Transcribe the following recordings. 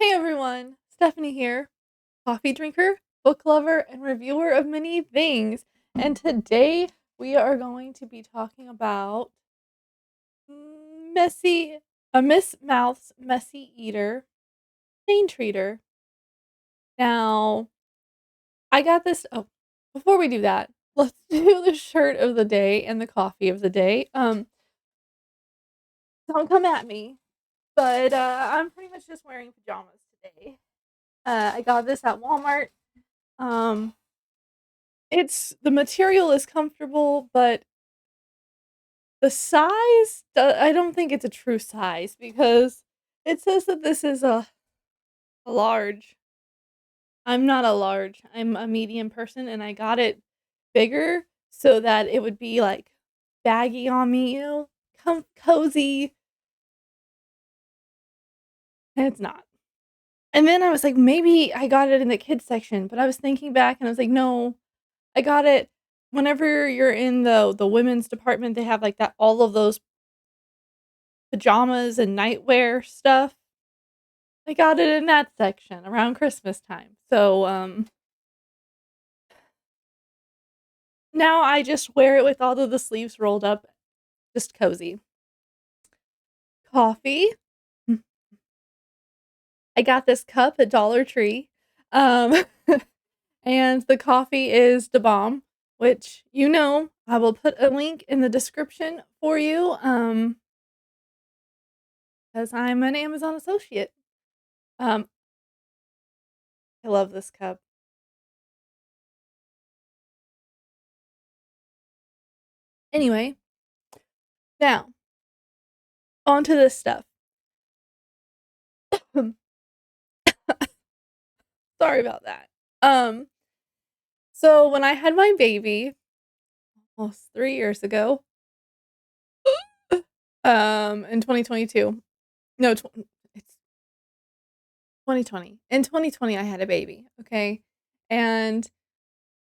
Hey everyone, Stephanie here, coffee drinker, book lover, and reviewer of many things. And today we are going to be talking about messy, a Miss Mouth's messy eater, stain treater. Now, I got this. Oh, before we do that, let's do the shirt of the day and the coffee of the day. Don't come at me, but I'm pretty much just wearing pajamas today. I got this at Walmart. Um, It's the material is comfortable, but the size, I don't think it's a true size because it says that this is a large. I'm not a large. I'm a medium person, and I got it bigger so that it would be like baggy on me, cozy, and it's not. And then I was like, maybe I got it in the kids section, but I was thinking back and I was like, no, I got it whenever you're in the women's department, they have like that all of those pajamas and nightwear stuff. I got it in that section around Christmas time. So, now I just wear it with all of the sleeves rolled up, just cozy. Coffee. I got this cup at Dollar Tree. Um, and the coffee is the bomb, which I will put a link in the description for you. Because I'm an Amazon associate. Um, I love this cup. Anyway, now onto this stuff. Sorry about that. Um, so when I had my baby almost 3 years ago, in 2022. No, it's 2020. In 2020 I had a baby, okay? And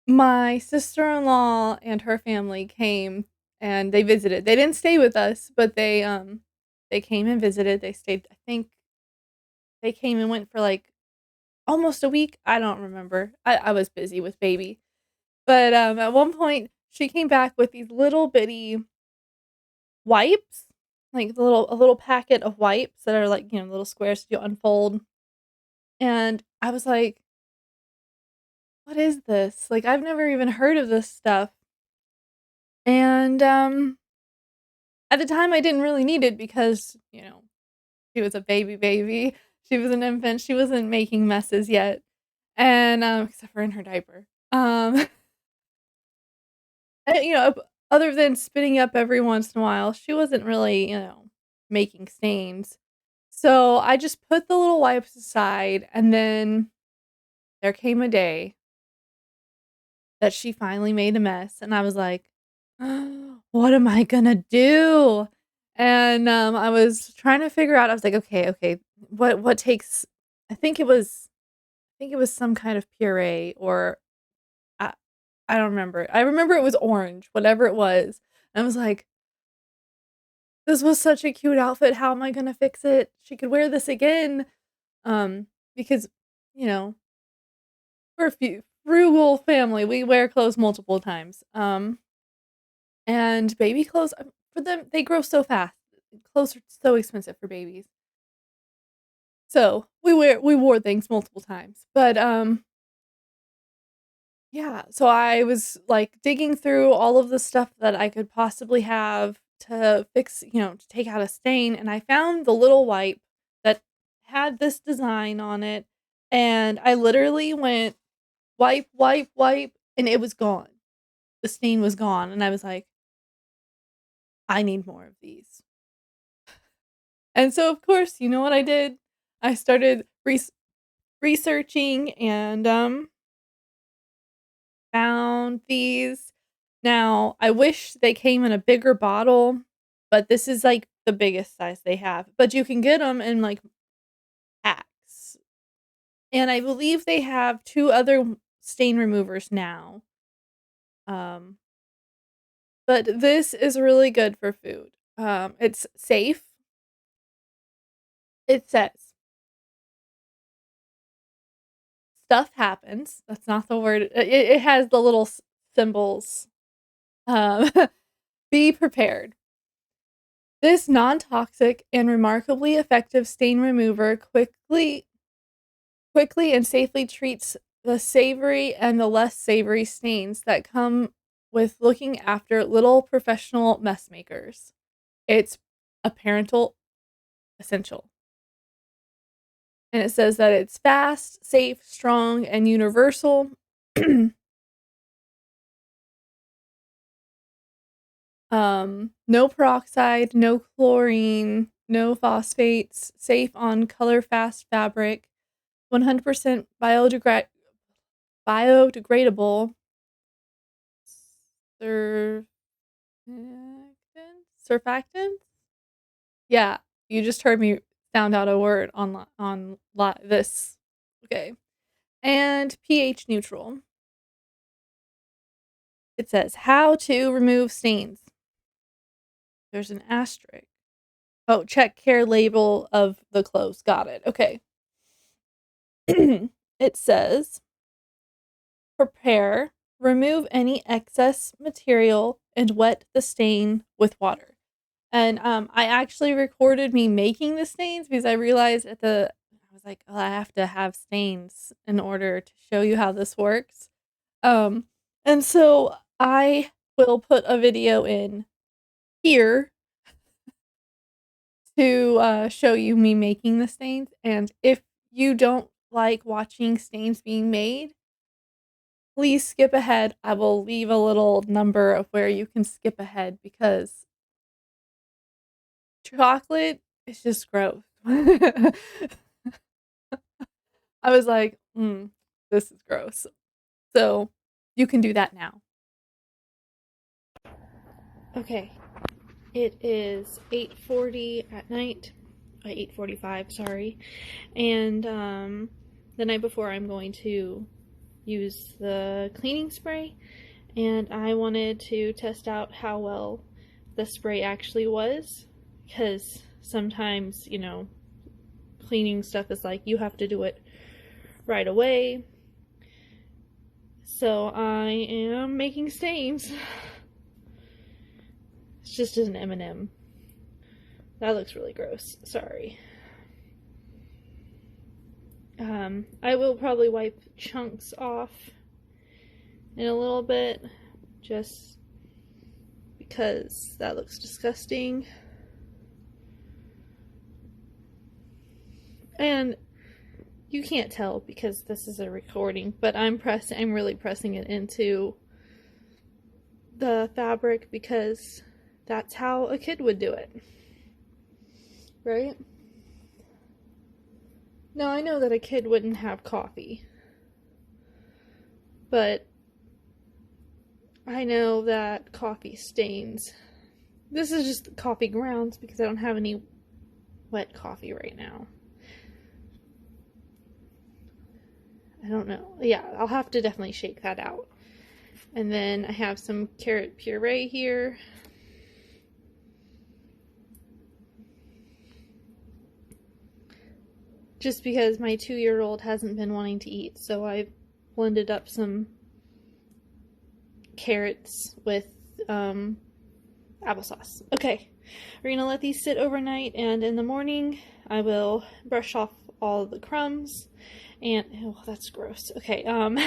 my sister-in-law and her family came and they visited. They didn't stay with us, but they came and visited. They stayed, I think they came and went for like almost a week. I don't remember. I was busy with baby. But at one point she came back with these little bitty wipes, like a little packet of wipes that are like, little squares you unfold. And I was like, "What is this?" Like I've never even heard of this stuff. And at the time I didn't really need it because, she was a baby. She was an infant. She wasn't making messes yet. And except for in her diaper. And, other than spitting up every once in a while, she wasn't really, making stains. So I just put the little wipes aside, and then there came a day that she finally made a mess, and I was like, "What am I gonna do?" And, I was trying to figure out I was like, "Okay, what takes." I think it was some kind of puree or I I don't remember. I remember it was orange, whatever it was. I was like, "This was such a cute outfit, how am I gonna fix it? She could wear this again." Because, you know, we're a frugal family, we wear clothes multiple times. And baby clothes, for them, they grow so fast. Clothes are so expensive for babies. So, we wore things multiple times. But, yeah, so I was, like, digging through all of the stuff that I could possibly have to fix, to take out a stain, and I found the little wipe that had this design on it, and I literally went, "Wipe, wipe, wipe," and it was gone. The stain was gone, and I was like, "I need more of these." And so, of course, you know what I did? I started researching and, found these. Now, I wish they came in a bigger bottle, but this is, like, the biggest size they have, but you can get them in, like, packs, and I believe they have 2 other stain removers now, um, but this is really good for food. It's safe. It says stuff happens. That's not the word. It has the little symbols. Um, be prepared. This non-toxic and remarkably effective stain remover quickly and safely treats the savory and the less savory stains that come with looking after little professional mess makers. It's a parental essential. And it says that it's fast, safe, strong, and universal. No peroxide, no chlorine, no phosphates, safe on color fast fabric, 100% biodegradable, surfactant, surfactant? Yeah, you just heard me sound out a word on this. Okay. And pH neutral. It says how to remove stains. There's an asterisk. Oh, check care label of the clothes. Got it. Okay. It says prepare, remove any excess material, and wet the stain with water. And I actually recorded me making the stains because I realized I was like, oh, I have to have stains in order to show you how this works. Um, and so I will put a video in here to show you me making the stains. And if you don't like watching stains being made, please skip ahead. I will leave a little number of where you can skip ahead because chocolate is just gross. I was like, this is gross. So you can do that now. Okay. It is 8:40 at night. 8:45, sorry. And the night before I'm going to use the cleaning spray, and I wanted to test out how well the spray actually was, because sometimes, cleaning stuff is like you have to do it right away. So I am making stains. It's just an M&M. That looks really gross. Sorry. I will probably wipe chunks off in a little bit, just because that looks disgusting. And you can't tell because this is a recording, but I'm really pressing it into the fabric because that's how a kid would do it. Right? Now, I know that a kid wouldn't have coffee, but I know that coffee stains. This is just coffee grounds because I don't have any wet coffee right now. I don't know. Yeah, I'll have to definitely shake that out. And then I have some carrot puree here. Just because my 2-year-old hasn't been wanting to eat, so I blended up some carrots with applesauce. Okay, we're gonna let these sit overnight, and in the morning I will brush off all the crumbs and that's gross. Okay, and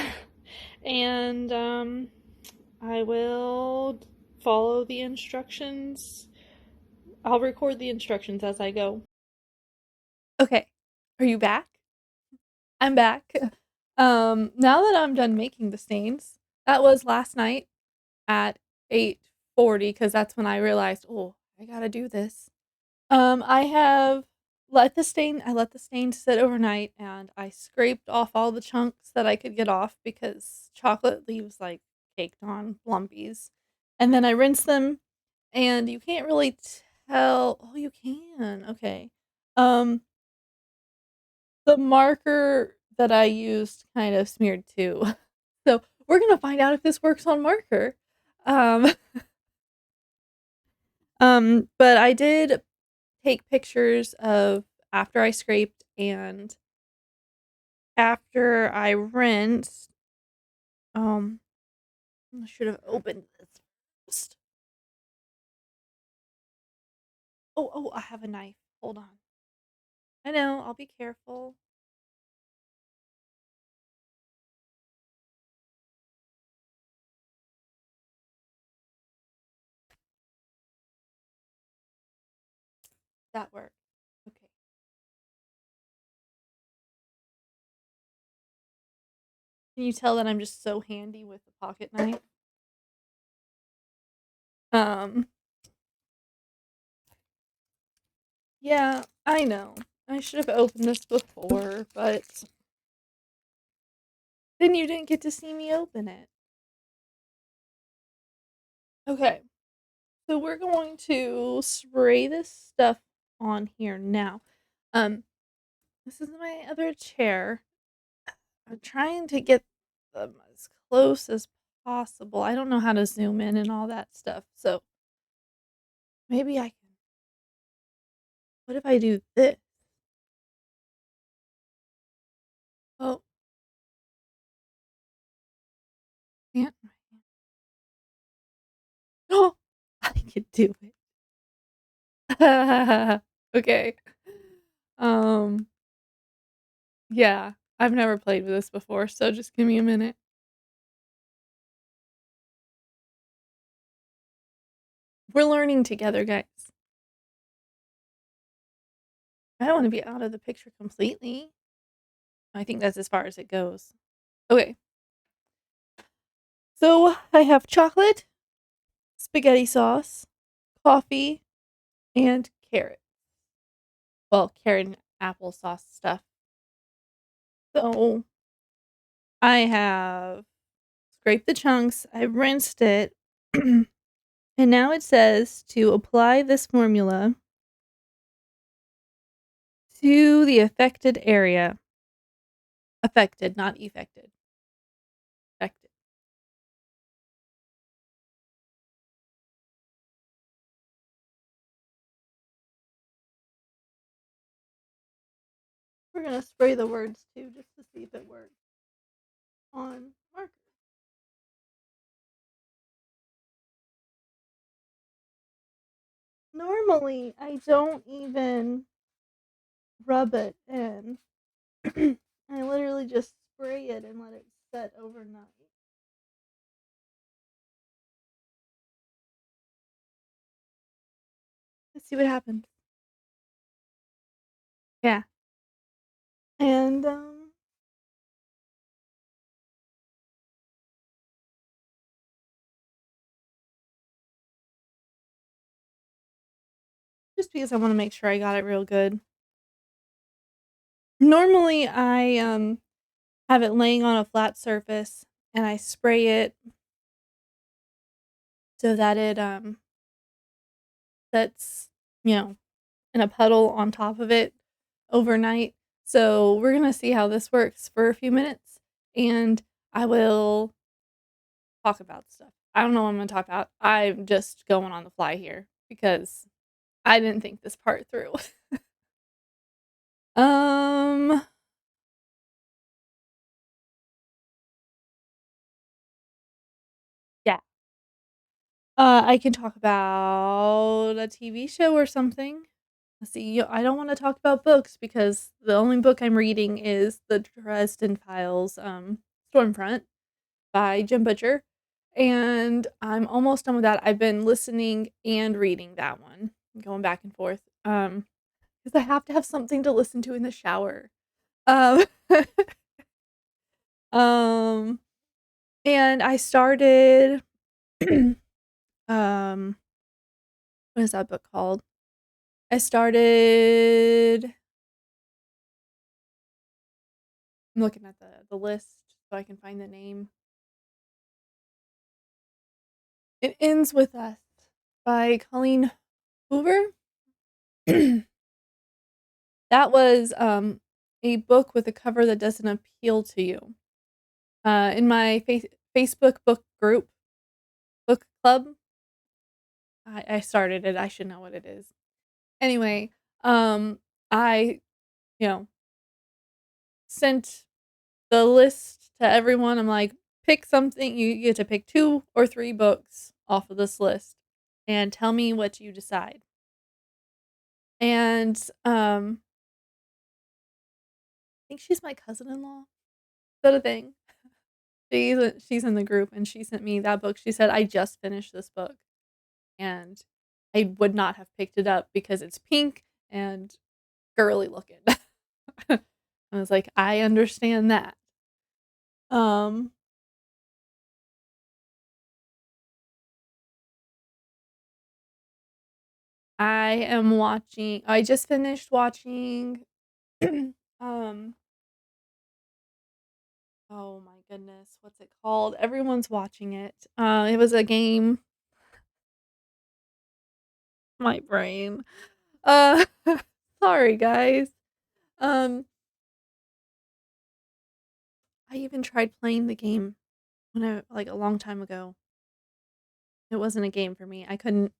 I will follow the instructions. I'll record the instructions as I go. Okay. Are you back? I'm back. Now that I'm done making the stains, that was last night at 8:40 because that's when I realized, oh, I gotta do this. I let the stain sit overnight, and I scraped off all the chunks that I could get off because chocolate leaves like caked on lumpies. And then I rinsed them, and you can't really tell. Oh, you can. Okay. Um, the marker that I used kind of smeared too. So we're gonna find out if this works on marker. Um, but I did take pictures of after I scraped and after I rinse, um, I should have opened this first. Oh, I have a knife. Hold on. I know, I'll be careful. That worked. Okay. Can you tell that I'm just so handy with the pocket knife? Um, yeah, I know. I should have opened this before, but then you didn't get to see me open it. Okay, so we're going to spray this stuff on here now. Um, this is my other chair. I'm trying to get them as close as possible. I don't know how to zoom in and all that stuff, so maybe I can. What if I do this? Oh, can't. Oh, I can do it. Okay. Um, yeah, I've never played with this before, so just give me a minute. We're learning together, guys. I don't wanna be out of the picture completely. I think that's as far as it goes. Okay, so I have chocolate, spaghetti sauce, coffee, and carrot. Well, carrot and applesauce stuff. So I have scraped the chunks, I rinsed it, and now it says to apply this formula to the affected area. Affected, not effected. Affected. We're gonna spray the words too, just to see if it works on marker. Normally, I don't even rub it in. I literally just spray it and let it set overnight. Let's see what happens. Yeah. And just because I want to make sure I got it real good. Normally, I have it laying on a flat surface and I spray it so that it that's in a puddle on top of it overnight. So we're gonna see how this works for a few minutes, and I will talk about stuff. I don't know what I'm gonna talk about. I'm just going on the fly here because I didn't think this part through. um, yeah. I can talk about a TV show or something. Let's see. I don't want to talk about books because the only book I'm reading is the Dresden Files, Stormfront by Jim Butcher, and I'm almost done with that. I've been listening and reading that one, going back and forth, because I have to have something to listen to in the shower. Um, um, and I started, um, what is that book called? I started I'm looking at the list so I can find the name. It Ends With Us by Colleen Hoover. That was, a book with a cover that doesn't appeal to you. In my Facebook book group, book club, I started it, I should know what it is. Anyway, I, you know, sent the list to everyone. I'm like, "Pick something. You get to pick 2 or 3 books off of this list and tell me what you decide." And, I think she's my cousin-in-law. Is that a thing? She's in the group, and she sent me that book. She said, "I just finished this book, and I would not have picked it up because it's pink and girly looking." I was like, "I understand that." Um, I just finished watching, um, oh my goodness, what's it called? Everyone's watching it. It was a game. My brain. Uh, sorry, guys. Um, I even tried playing the game when I like, a long time ago. It wasn't a game for me. I couldn't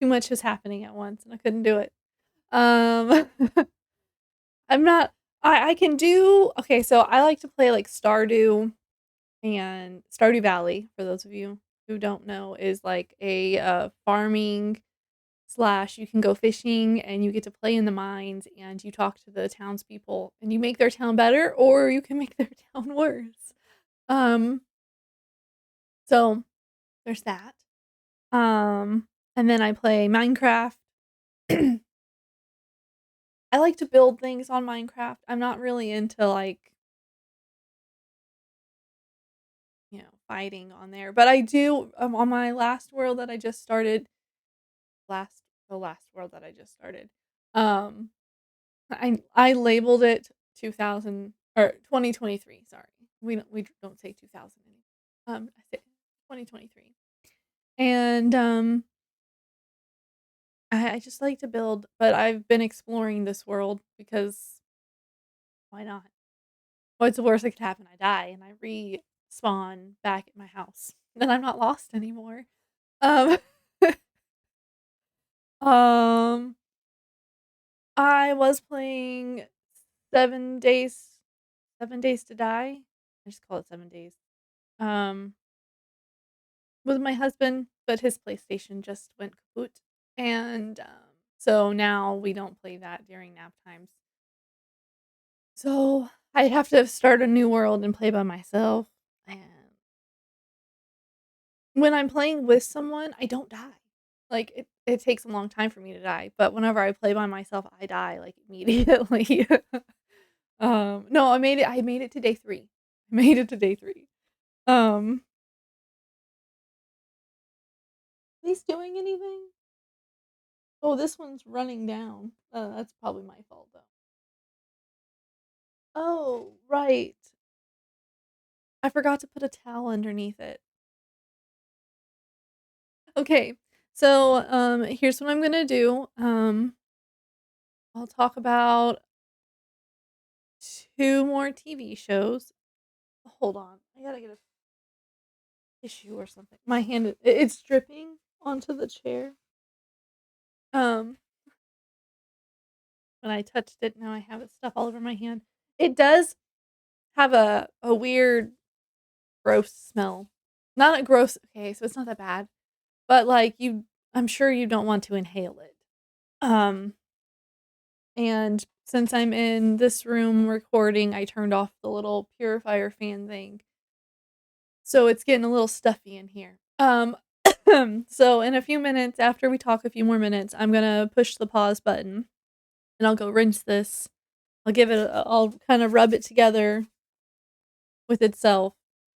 too much was happening at once, and I couldn't do it. Um, I'm not I can do okay, so I like to play, like, Stardew and Stardew Valley, for those of you who don't know, is like a, farming slash you can go fishing, and you get to play in the mines, and you talk to the townspeople, and you make their town better, or you can make their town worse. Um, so there's that. And then I play Minecraft. I like to build things on Minecraft. I'm not really into, like, fighting on there, but I do, on my last world that I just started the last world that I just started, um, I labeled it 2000 or 2023, sorry. We don't say 2000 anymore. I say 2023. And, I just like to build, but I've been exploring this world because why not? What's the worst that could happen? I die and I respawn back at my house. Then I'm not lost anymore. Um, um, I was playing 7 Days 7 Days to Die. I just call it 7 Days. Um, with my husband, but his PlayStation just went kaput, and, so now we don't play that during nap times. So, I'd have to start a new world and play by myself, and when I'm playing with someone, I don't die. Like, it takes a long time for me to die, but whenever I play by myself, I die, like, immediately. No, I made it to day 3. I made it to day 3. Um, he's doing anything? Oh, this one's running down. That's probably my fault, though. Oh, right. I forgot to put a towel underneath it. Okay, so, here's what I'm gonna do. I'll talk about 2 more TV shows. Hold on, I gotta get a tissue or something. My hand it's dripping onto the chair. Um, when I touched it, now I have it stuff all over my hand. It does have a weird, gross smell. Not a gross okay, so it's not that bad, but, like, I'm sure you don't want to inhale it. Um, and since I'm in this room recording, I turned off the little purifier fan thing, so it's getting a little stuffy in here. So in a few minutes, after we talk a few more minutes, I'm gonna push the pause button, and I'll go rinse this. I'll kinda rub it together with itself,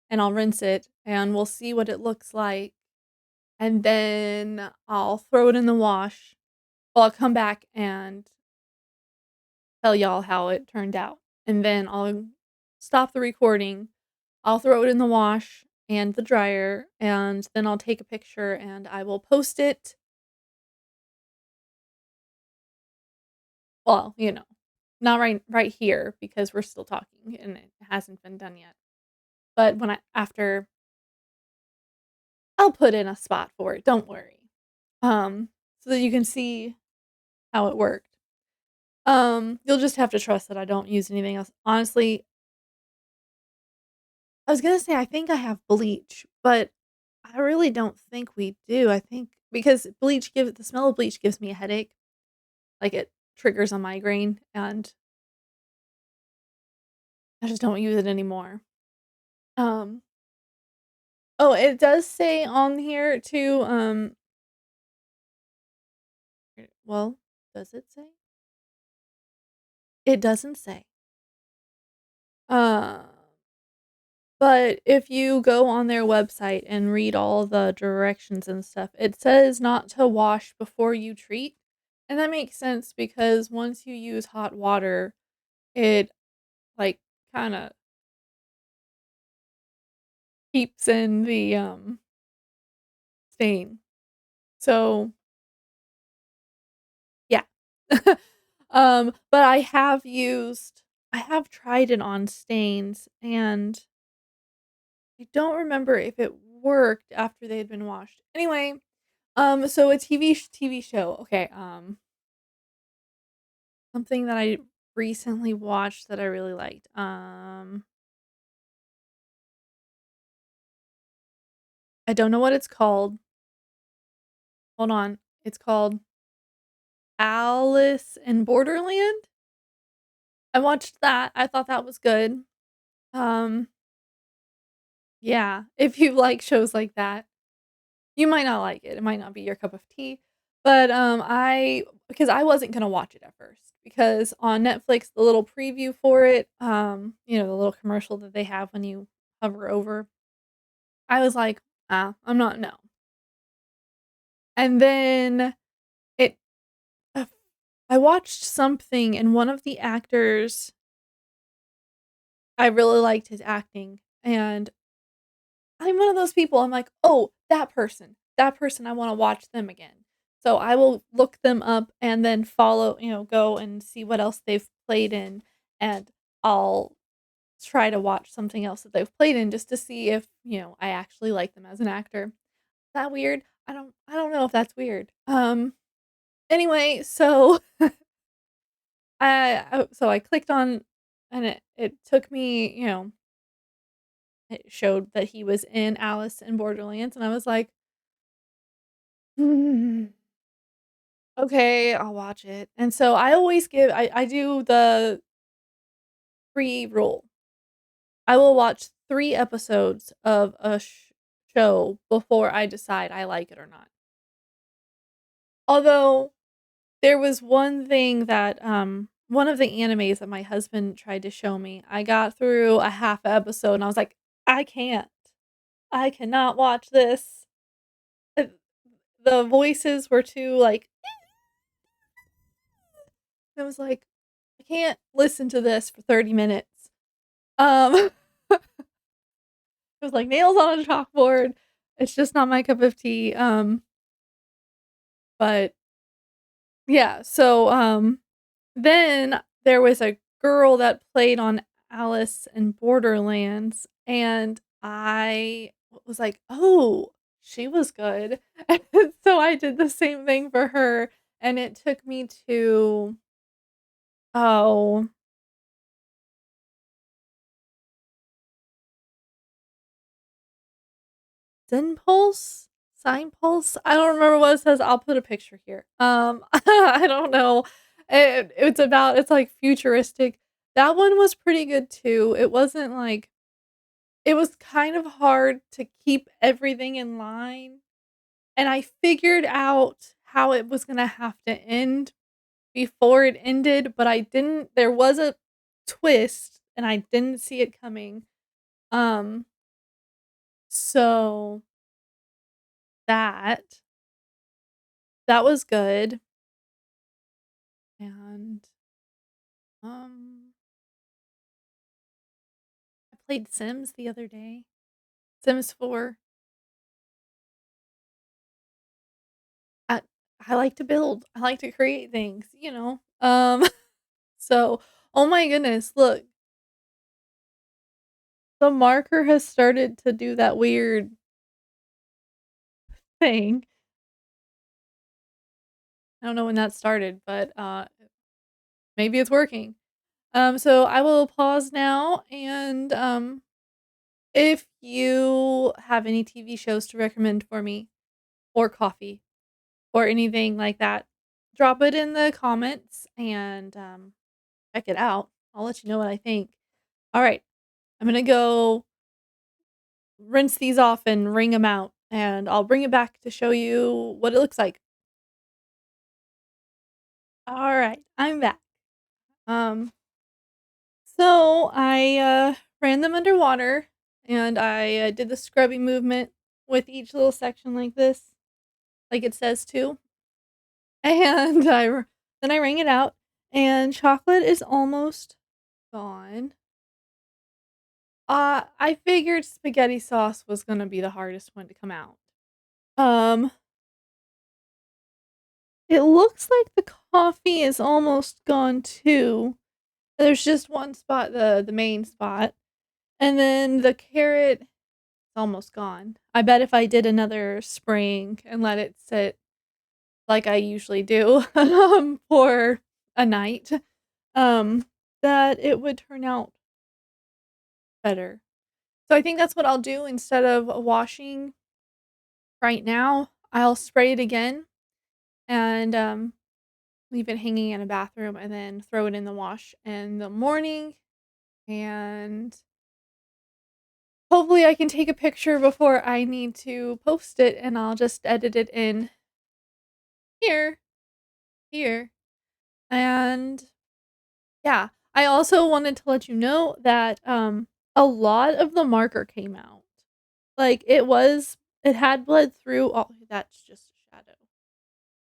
and I'll rinse it, and we'll see what it looks like, and then I'll throw it in the wash. Well, I'll come back and tell y'all how it turned out, and then I'll stop the recording. I'll throw it in the wash and the dryer, and then I'll take a picture and I will post it. Well, not right here because we're still talking and it hasn't been done yet. But when I after I'll put in a spot for it, don't worry. So that you can see how it worked. You'll just have to trust that I don't use anything else. Honestly, I was gonna say I think I have bleach, but I really don't think we do. I think because bleach gives the smell of bleach gives me a headache, like, it triggers a migraine, and I just don't use it anymore. Um, oh, it does say on here too, well, does it say? It doesn't say. Uh, but if you go on their website and read all the directions and stuff, it says not to wash before you treat, and that makes sense because once you use hot water, it, like, kinda keeps in the, stain. So, yeah. But I have tried it on stains, and I don't remember if it worked after they had been washed. Anyway, so a TV show, okay, something that I recently watched that I really liked, I don't know what it's called. Hold on. It's called Alice in Borderland? I watched that, I thought that was good. Um, yeah, if you like shows like that, you might not like it, it might not be your cup of tea, but, I because I wasn't gonna watch it at first, because on Netflix, the little preview for it, the little commercial that they have when you hover over, I was like, "Ah, I'm not no." And then it uh, I watched something and one of the actors, I really liked his acting, and I'm one of those people, I'm like, "Oh, that person, I wanna watch them again." So I will look them up and then go and see what else they've played in, and I'll try to watch something else that they've played in just to see if, I actually like them as an actor. Is that weird? I don't know if that's weird. Anyway, so I clicked on and it took me, it showed that he was in Alice in Borderlands, and I was like, "Hmm, okay, I'll watch it." And so I do the 3 rule. I will watch 3 episodes of a show before I decide I like it or not. Although, there was one thing that, one of the animes that my husband tried to show me, I got through a half a episode and I was like, "I can't. I cannot watch this." Uh, the voices were too, like I was like, "I can't listen to this for 30 minutes." It was like nails on a chalkboard. It's just not my cup of tea, but yeah, so, then there was a girl that played on Alice in Borderlands, and I was like, "Oh, she was good." And so I did the same thing for her, and it took me to oh, Zenpulse? Signpulse? I don't remember what it says, I'll put a picture here. I don't know. It's, like, futuristic. That one was pretty good too. It wasn't, like it was kind of hard to keep everything in line, and I figured out how it was gonna have to end before it ended, but I didn't there was a twist, and I didn't see it coming. Um, so that that was good, and, um, I played Sims the other day. Sims 4. I I like to build. I like to create things, you know? So oh my goodness, look, the marker has started to do that weird thing. I don't know when that started, but, maybe it's working. So I will pause now and, If you have any TV shows to recommend for me, or coffee, or anything like that, drop it in the comments and, check it out. I'll let you know what I think. Alright, I'm gonna go rinse these off and wring them out, and I'll bring it back to show you what it looks like. Alright, I'm back. Um, so I ran them underwater, and I did the scrubbing movement with each little section like this, like it says to, and then I wring it out, and chocolate is almost gone. I figured spaghetti sauce was gonna be the hardest one to come out. Um, it looks like the coffee is almost gone too. There's just one spot, the main spot, and then the carrot is almost gone. I bet if I did another spring and let it sit like I usually do, for a night, um, that it would turn out better. So I think that's what I'll do instead of washing right now. I'll spray it again and, leave it hanging in a bathroom and then throw it in the wash in the morning, and hopefully I can take a picture before I need to post it, and I'll just edit it in here, here, and yeah. I also wanted to let you know that, a lot of the marker came out. Like, it had bled through all that's just a shadow.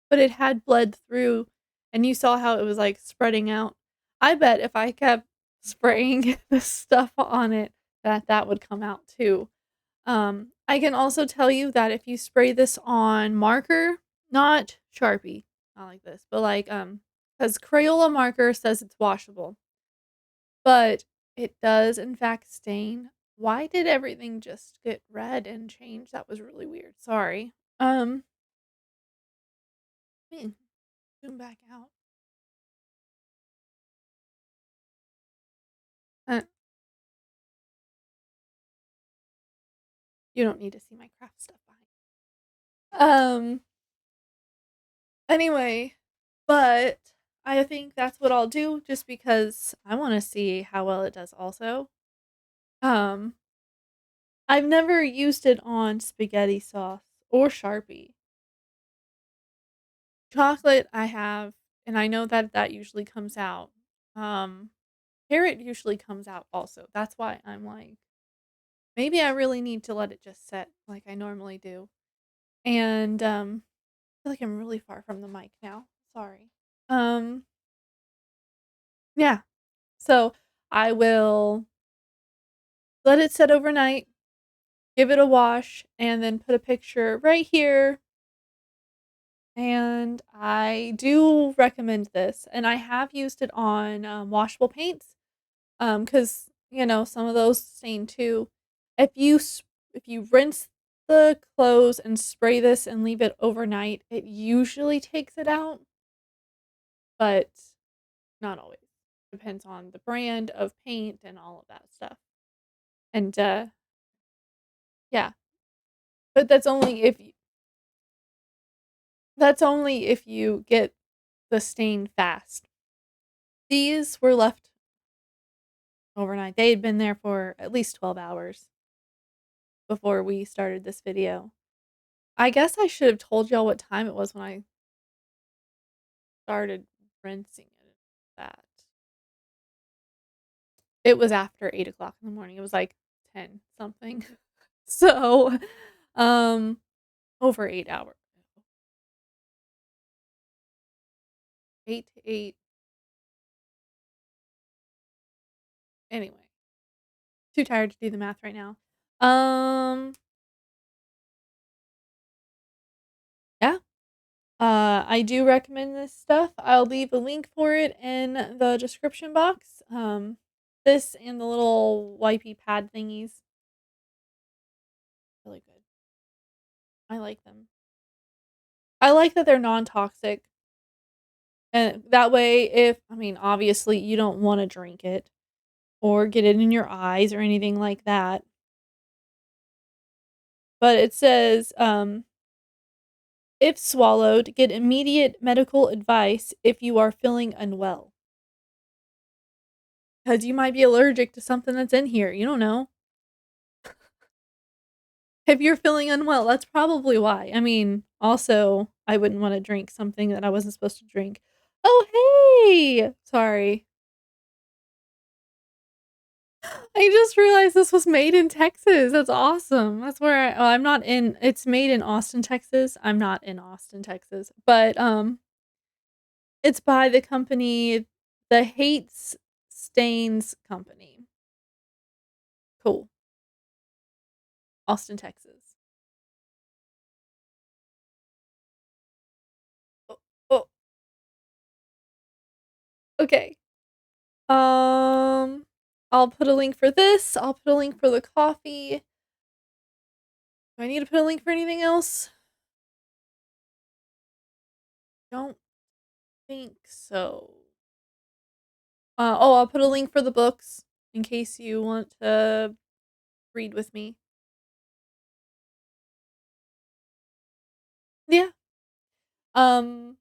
But it had bled through, and you saw how it was, like, spreading out. I bet if I kept spraying this stuff on it, that that would come out too. I can also tell you that if you spray this on marker, not Sharpie, not like this, but like, because Crayola marker says it's washable, but it does in fact stain. Why did everything just get red and change? That was really weird. Sorry. Hmm, zoom back out. Uh, you don't need to see my craft stuff behind. Anyway, but I think that's what I'll do just because I want to see how well it does also. Um, I've never used it on spaghetti sauce or Sharpie. Chocolate I have, and I know that that usually comes out. Um, Carrot usually comes out also. That's why I'm like, maybe I really need to let it just set like I normally do. And I feel like I'm really far from the mic now. Sorry. Um, yeah. So I will let it set overnight, give it a wash, and then put a picture right here. And I do recommend this, and I have used it on washable paints. Because you know some of those stain too. If you rinse the clothes and spray this and leave it overnight, it usually takes it out, but not always. Depends on the brand of paint and all of that stuff. And yeah, but that's only if you get the stain fast. These were left overnight. They had been there for at least 12 hours before we started this video. I guess I should have told y'all what time it was when I started rinsing it. That it was after 8 o'clock in the morning. It was like 10 something. So, um, over 8 hours. 8 to 8. Anyway, too tired to do the math right now. Um, yeah. I do recommend this stuff. I'll leave a link for it in the description box. This and the little wipey pad thingies. Really good. I like them. I like that they're non-toxic. And that way, if I mean, obviously, you don't want to drink it or get it in your eyes or anything like that. but it says, if swallowed, get immediate medical advice if you are feeling unwell. 'Cause you might be allergic to something that's in here, you don't know. If you're feeling unwell, that's probably why. I mean, also, I wouldn't wanna drink something that I wasn't supposed to drink. Oh, hey! Sorry. I just realized this was made in Texas, that's awesome. That's where I'm not in it's made in Austin, Texas. I'm not in Austin, Texas, but, it's by the company the Hates Stains Company. Cool. Austin, Texas. Oh, oh, okay. I'll put a link for this, I'll put a link for the coffee. Do I need to put a link for anything else? Don't think so. I'll put a link for the books in case you want to read with me. Yeah. Um,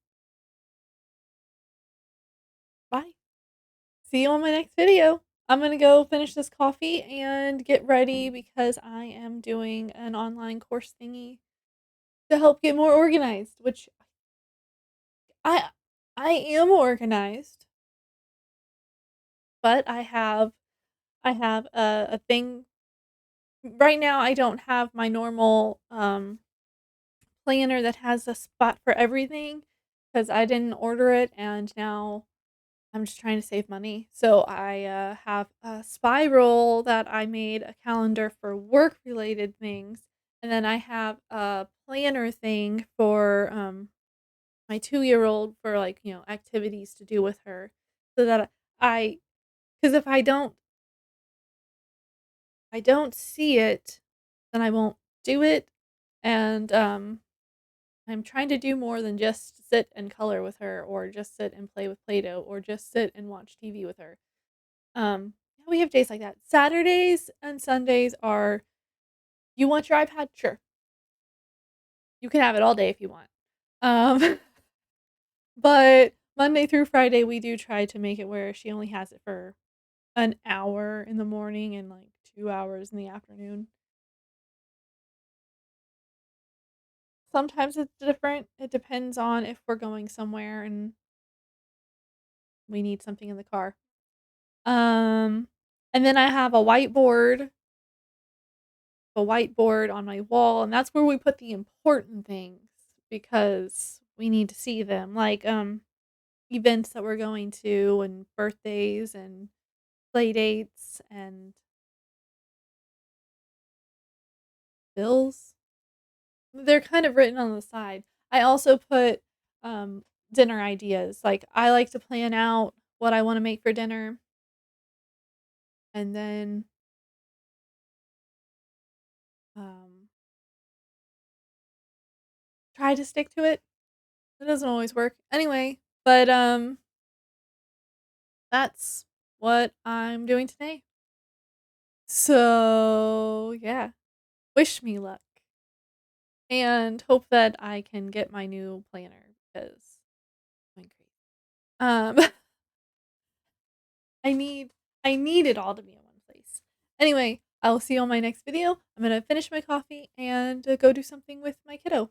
bye. See you on my next video. I'm gonna go finish this coffee and get ready because I am doing an online course thingy to help get more organized, which I I am organized, but I have a thing right now. I don't have my normal planner that has a spot for everything because I didn't order it and now I'm just trying to save money. So I have a spiral that I made a calendar for work related things. And then I have a planner thing for my 2-year old for like, activities to do with her. So that I, because if I don't see it, then I won't do it. And I'm trying to do more than just sit and color with her or just sit and play with Play-Doh or just sit and watch TV with her. Yeah, we have days like that. Saturdays and Sundays are, "You want your iPad? Sure. You can have it all day if you want." Um, but Monday through Friday, we do try to make it where she only has it for an hour in the morning and, like, 2 hours in the afternoon. Sometimes it's different. It depends on if we're going somewhere and we need something in the car. Um, and then I have a whiteboard on my wall, and that's where we put the important things because we need to see them, like, events that we're going to and birthdays and play dates and bills. They're kind of written on the side. I also put, um, dinner ideas, like, I like to plan out what I wanna make for dinner and then, um, try to stick to it. It doesn't always work. Anyway, but, that's what I'm doing today. So, yeah, wish me luck and hope that I can get my new planner because I'm crazy. Um, I need I need it all to be in one place. Anyway, I will see you on my next video. I'm gonna finish my coffee and go do something with my kiddo.